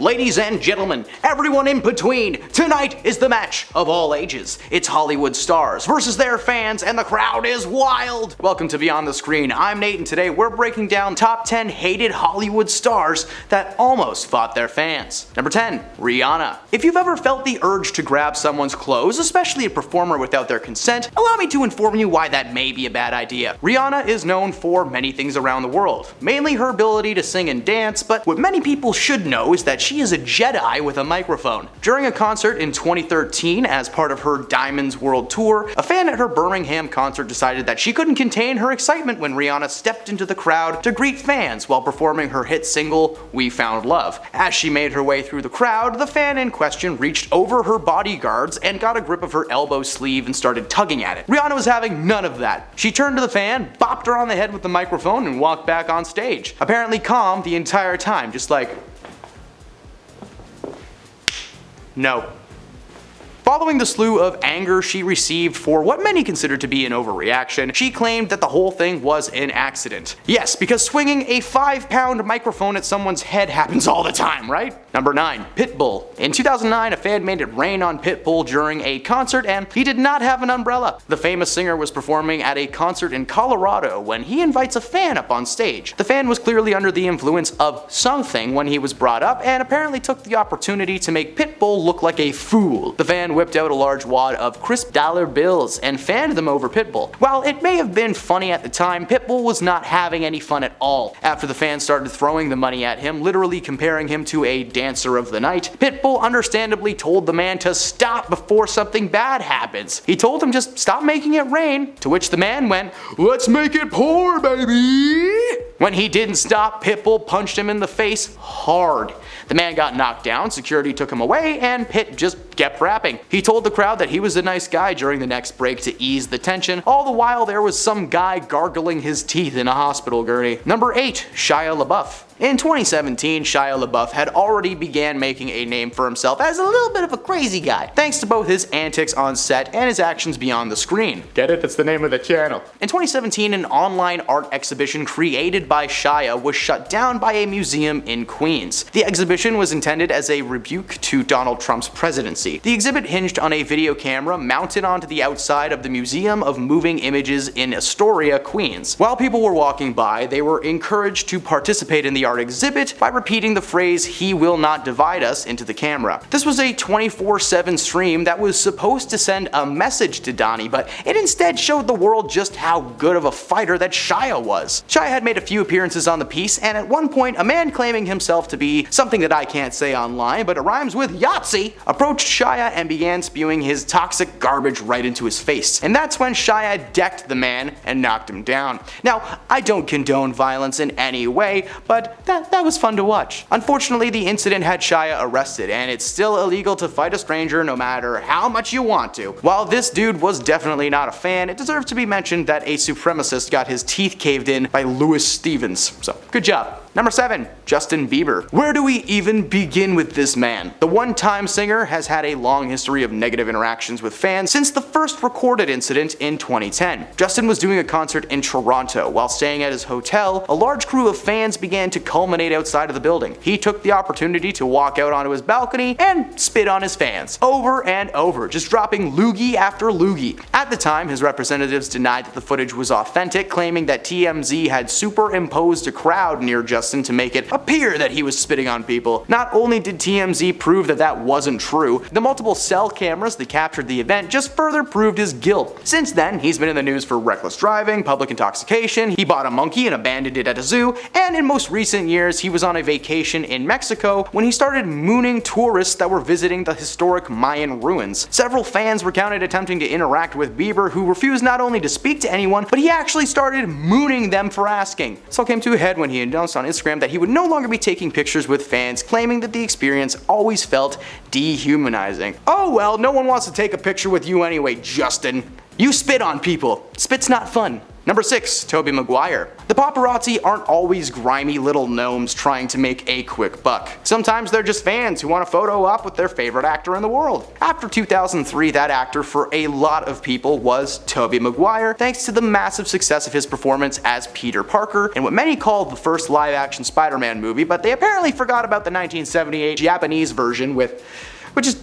Ladies and gentlemen, everyone in between, tonight is the match of all ages. It's Hollywood stars versus their fans, and the crowd is wild. Welcome to Beyond the Screen. I'm Nate, and today we're breaking down top 10 hated Hollywood stars that almost fought their fans. Number 10, Rihanna. If you've ever felt the urge to grab someone's clothes, especially a performer without their consent, allow me to inform you why that may be a bad idea. Rihanna is known for many things around the world, mainly her ability to sing and dance, but what many people should know is that she is a Jedi with a microphone. During a concert in 2013 as part of her Diamonds World Tour, a fan at her Birmingham concert decided that she couldn't contain her excitement when Rihanna stepped into the crowd to greet fans while performing her hit single, We Found Love. As she made her way through the crowd, the fan in question reached over her bodyguards and got a grip of her elbow sleeve and started tugging at it. Rihanna was having none of that. She turned to the fan, bopped her on the head with the microphone, and walked back on stage. Apparently calm the entire time, just like, no. Following the slew of anger she received for what many consider to be an overreaction, she claimed that the whole thing was an accident. Yes, because swinging a 5-pound microphone at someone's head happens all the time, right? Number 9, Pitbull. In 2009, a fan made it rain on Pitbull during a concert, and he did not have an umbrella. The famous singer was performing at a concert in Colorado when he invites a fan up on stage. The fan was clearly under the influence of something when he was brought up, and apparently took the opportunity to make Pitbull look like a fool. The fan whipped out a large wad of crisp dollar bills and fanned them over Pitbull. While it may have been funny at the time, Pitbull was not having any fun at all. After the fans started throwing the money at him, literally comparing him to a dancer of the night, Pitbull understandably told the man to stop before something bad happens. He told him just stop making it rain, to which the man went, "Let's make it pour, baby!" When he didn't stop, Pitbull punched him in the face hard. The man got knocked down, security took him away, and Pitt just kept rapping. He told the crowd that he was a nice guy during the next break to ease the tension, all the while there was some guy gargling his teeth in a hospital gurney. Number 8, Shia Labeouf. In 2017, Shia Labeouf had already began making a name for himself as a little bit of a crazy guy, thanks to both his antics on set and his actions beyond the screen. Get it? That's the name of the channel. In 2017, an online art exhibition created by Shia was shut down by a museum in Queens. The exhibition was intended as a rebuke to Donald Trump's presidency. The exhibit hinged on a video camera mounted onto the outside of the Museum of Moving Images in Astoria, Queens. While people were walking by, they were encouraged to participate in the art exhibit by repeating the phrase "He will not divide us" into the camera. This was a 24/7 stream that was supposed to send a message to Donnie, but it instead showed the world just how good of a fighter that Shia was. Shia had made a few appearances on the piece, and at one point a man claiming himself to be something that I can't say online, but it rhymes with Yahtzee, approached Shia and began spewing his toxic garbage right into his face. And that's when Shia decked the man and knocked him down. Now, I don't condone violence in any way, but that was fun to watch. Unfortunately, the incident had Shia arrested, and it's still illegal to fight a stranger no matter how much you want to. While this dude was definitely not a fan, it deserves to be mentioned that a supremacist got his teeth caved in by Louis Stevens. So, good job. Number 7, Justin Bieber. Where do we even begin with this man? The one-time singer has had a long history of negative interactions with fans since the first recorded incident in 2010. Justin was doing a concert in Toronto. While staying at his hotel, a large crew of fans began to culminate outside of the building. He took the opportunity to walk out onto his balcony and spit on his fans. Over and over, just dropping loogie after loogie. At the time, his representatives denied that the footage was authentic, claiming that TMZ had superimposed a crowd near Justin to make it appear that he was spitting on people. Not only did TMZ prove that that wasn't true, the multiple cell cameras that captured the event just further proved his guilt. Since then, he's been in the news for reckless driving, public intoxication, he bought a monkey and abandoned it at a zoo, and in most recent years, he was on a vacation in Mexico when he started mooning tourists that were visiting the historic Mayan ruins. Several fans were counted attempting to interact with Bieber, who refused not only to speak to anyone, but he actually started mooning them for asking. This all came to a head when he announced on Instagram that he would no longer be taking pictures with fans, claiming that the experience always felt dehumanizing. Oh well, no one wants to take a picture with you anyway, Justin. You spit on people. Spit's not fun. Number 6. Tobey Maguire. The paparazzi aren't always grimy little gnomes trying to make a quick buck. Sometimes they're just fans who want to photo op with their favorite actor in the world. After 2003, that actor for a lot of people was Tobey Maguire, thanks to the massive success of his performance as Peter Parker in what many called the first live-action Spider-Man movie, but they apparently forgot about the 1978 Japanese version which is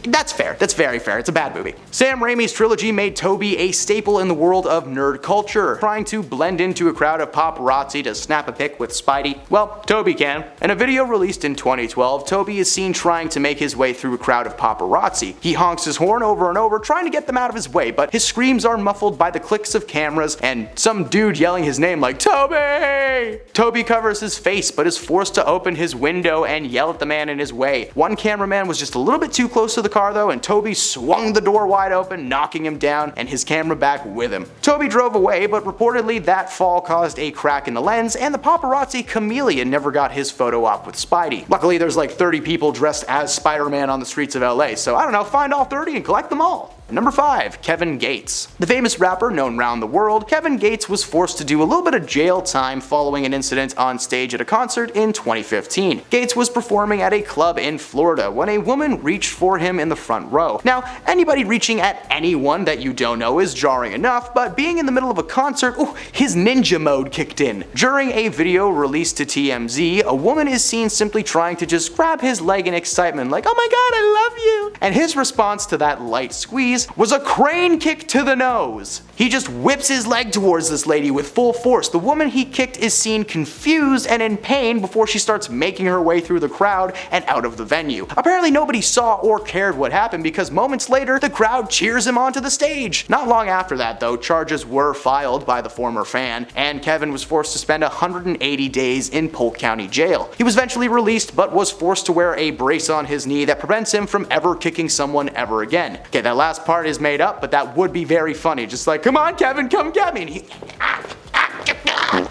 that's fair. That's very fair. It's a bad movie. Sam Raimi's trilogy made Tobey a staple in the world of nerd culture, trying to blend into a crowd of paparazzi to snap a pic with Spidey. Well, Tobey can. In a video released in 2012, Tobey is seen trying to make his way through a crowd of paparazzi. He honks his horn over and over, trying to get them out of his way, but his screams are muffled by the clicks of cameras and some dude yelling his name like, "Tobey!" Tobey covers his face, but is forced to open his window and yell at the man in his way. One cameraman was just a little bit too close to the car though, and Tobey swung the door wide open, knocking him down and his camera back with him. Tobey drove away, but reportedly that fall caused a crack in the lens, and the paparazzi chameleon never got his photo op with Spidey. Luckily there's like 30 people dressed as Spider-Man on the streets of LA, so I don't know, find all 30 and collect them all. Number 5. Kevin Gates. The famous rapper known around the world, Kevin Gates was forced to do a little bit of jail time following an incident on stage at a concert in 2015. Gates was performing at a club in Florida when a woman reached for him in the front row. Now, anybody reaching at anyone that you don't know is jarring enough, but being in the middle of a concert, his ninja mode kicked in. During a video released to TMZ, a woman is seen simply trying to just grab his leg in excitement like, "Oh my god, I love you!" And his response to that light squeeze was a crane kick to the nose. He just whips his leg towards this lady with full force. The woman he kicked is seen confused and in pain before she starts making her way through the crowd and out of the venue. Apparently nobody saw or cared what happened because moments later the crowd cheers him onto the stage. Not long after that though, charges were filed by the former fan, and Kevin was forced to spend 180 days in Polk County Jail. He was eventually released but was forced to wear a brace on his knee that prevents him from ever kicking someone ever again. Okay, that last part is made up, but that would be very funny. Just like, "Come on, Kevin, come get me." And he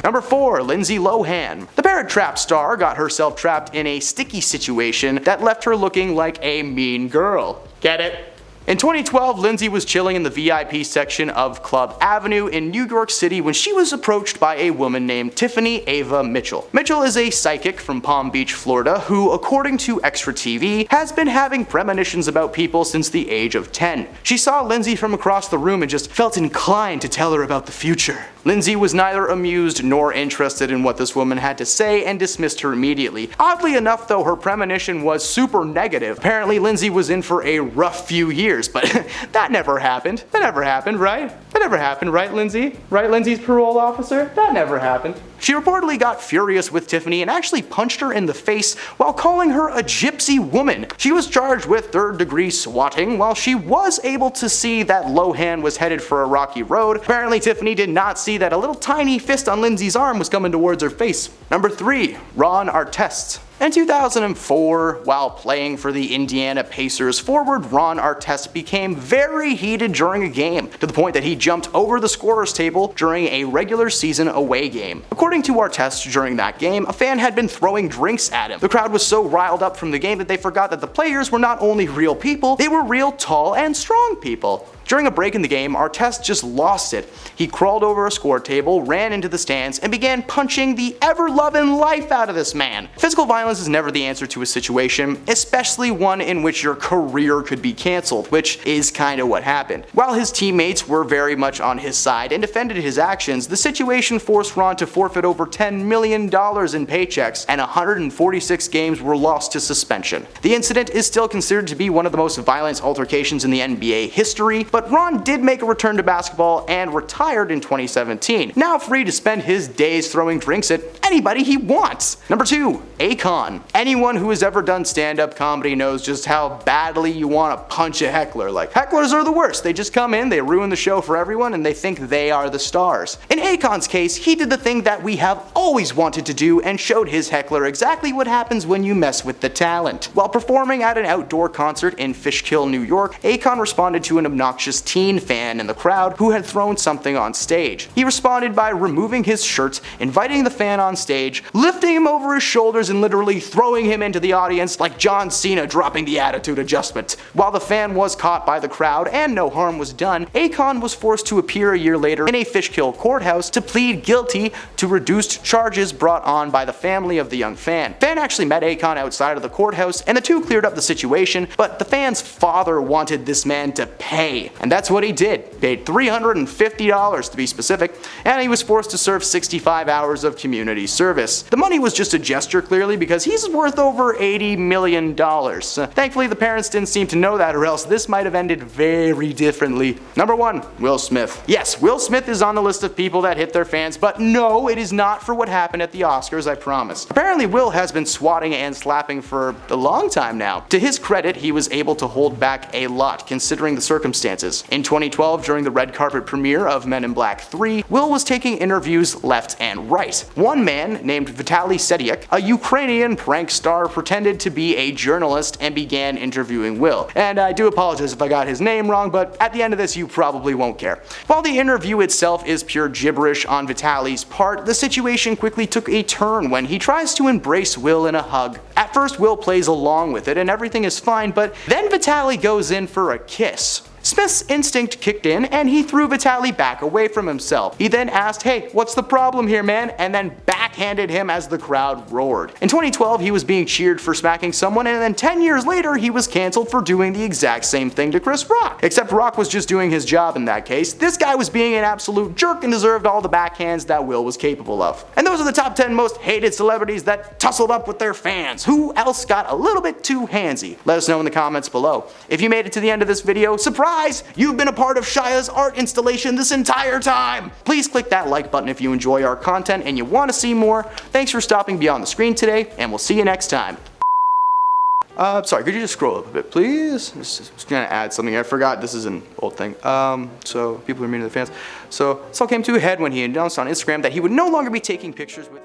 Number 4. Lindsay Lohan. The Parent Trap star got herself trapped in a sticky situation that left her looking like a mean girl. Get it? In 2012, Lindsay was chilling in the VIP section of Club Avenue in New York City when she was approached by a woman named Tiffany Ava Mitchell. Mitchell is a psychic from Palm Beach, Florida, who, according to Extra TV, has been having premonitions about people since the age of 10. She saw Lindsay from across the room and just felt inclined to tell her about the future. Lindsay was neither amused nor interested in what this woman had to say and dismissed her immediately. Oddly enough though, her premonition was super negative. Apparently Lindsay was in for a rough few years, but that never happened. That never happened, right? That never happened, right, Lindsay? Right, Lindsay's parole officer? That never happened. She reportedly got furious with Tiffany and actually punched her in the face while calling her a gypsy woman. She was charged with third-degree swatting. While she was able to see that Lohan was headed for a rocky road, apparently Tiffany did not see that a little tiny fist on Lindsay's arm was coming towards her face. Number 3. Ron Artest. In 2004, while playing for the Indiana Pacers, forward Ron Artest became very heated during a game, to the point that he jumped over the scorer's table during a regular season away game. According to Artest, during that game, a fan had been throwing drinks at him. The crowd was so riled up from the game that they forgot that the players were not only real people, they were real tall and strong people. During a break in the game, Artest just lost it. He crawled over a score table, ran into the stands, and began punching the ever-loving life out of this man. Physical violence is never the answer to a situation, especially one in which your career could be cancelled, which is kinda what happened. While his teammates were very much on his side and defended his actions, the situation forced Ron to forfeit over $10 million in paychecks, and 146 games were lost to suspension. The incident is still considered to be one of the most violent altercations in the NBA history, but Ron did make a return to basketball and retired in 2017, now free to spend his days throwing drinks at anybody he wants. Number 2. Akon. Anyone who has ever done stand-up comedy knows just how badly you want to punch a heckler. Like, hecklers are the worst. They just come in, they ruin the show for everyone, and they think they are the stars. In Akon's case, he did the thing that we have always wanted to do and showed his heckler exactly what happens when you mess with the talent. While performing at an outdoor concert in Fishkill, New York, Akon responded to an obnoxious obnoxious teen fan in the crowd who had thrown something on stage. He responded by removing his shirt, inviting the fan on stage, lifting him over his shoulders and literally throwing him into the audience like John Cena dropping the attitude adjustment. While the fan was caught by the crowd and no harm was done, Akon was forced to appear a year later in a Fishkill courthouse to plead guilty to reduced charges brought on by the family of the young fan. Fan actually met Akon outside of the courthouse and the two cleared up the situation, but the fan's father wanted this man to pay, and that's what he did. Paid $350 to be specific, and he was forced to serve 65 hours of community service. The money was just a gesture clearly because he's worth over $80 million. Thankfully the parents didn't seem to know that, or else this might have ended very differently. Number 1. Will Smith. Yes, Will Smith is on the list of people that hit their fans, but no, it is not for what happened at the Oscars, I promise. Apparently Will has been swatting and slapping for a long time now. To his credit, he was able to hold back a lot considering the circumstances. In 2012, during the red carpet premiere of Men in Black 3, Will was taking interviews left and right. One man, named Vitaly Sediuk, a Ukrainian prank star, pretended to be a journalist and began interviewing Will. And I do apologize if I got his name wrong, but at the end of this you probably won't care. While the interview itself is pure gibberish on Vitaly's part, the situation quickly took a turn when he tries to embrace Will in a hug. At first Will plays along with it and everything is fine, but then Vitaly goes in for a kiss. Smith's instinct kicked in and he threw Vitaly back away from himself. He then asked, "Hey, what's the problem here, man?" and then backhanded him as the crowd roared. In 2012, he was being cheered for smacking someone, and then 10 years later, he was cancelled for doing the exact same thing to Chris Rock. Except Rock was just doing his job in that case. This guy was being an absolute jerk and deserved all the backhands that Will was capable of. And those are the top 10 most hated celebrities that tussled up with their fans. Who else got a little bit too handsy? Let us know in the comments below. If you made it to the end of this video, surprise! You've been a part of Shia's art installation this entire time! Please click that like button if you enjoy our content and you want to see more. Thanks for stopping beyond the screen today, and we'll see you next time. Sorry, could you just scroll up a bit, please? Just gonna add something. I forgot this is an old thing. So people are meeting to the fans. So this all came to a head when he announced on Instagram that he would no longer be taking pictures with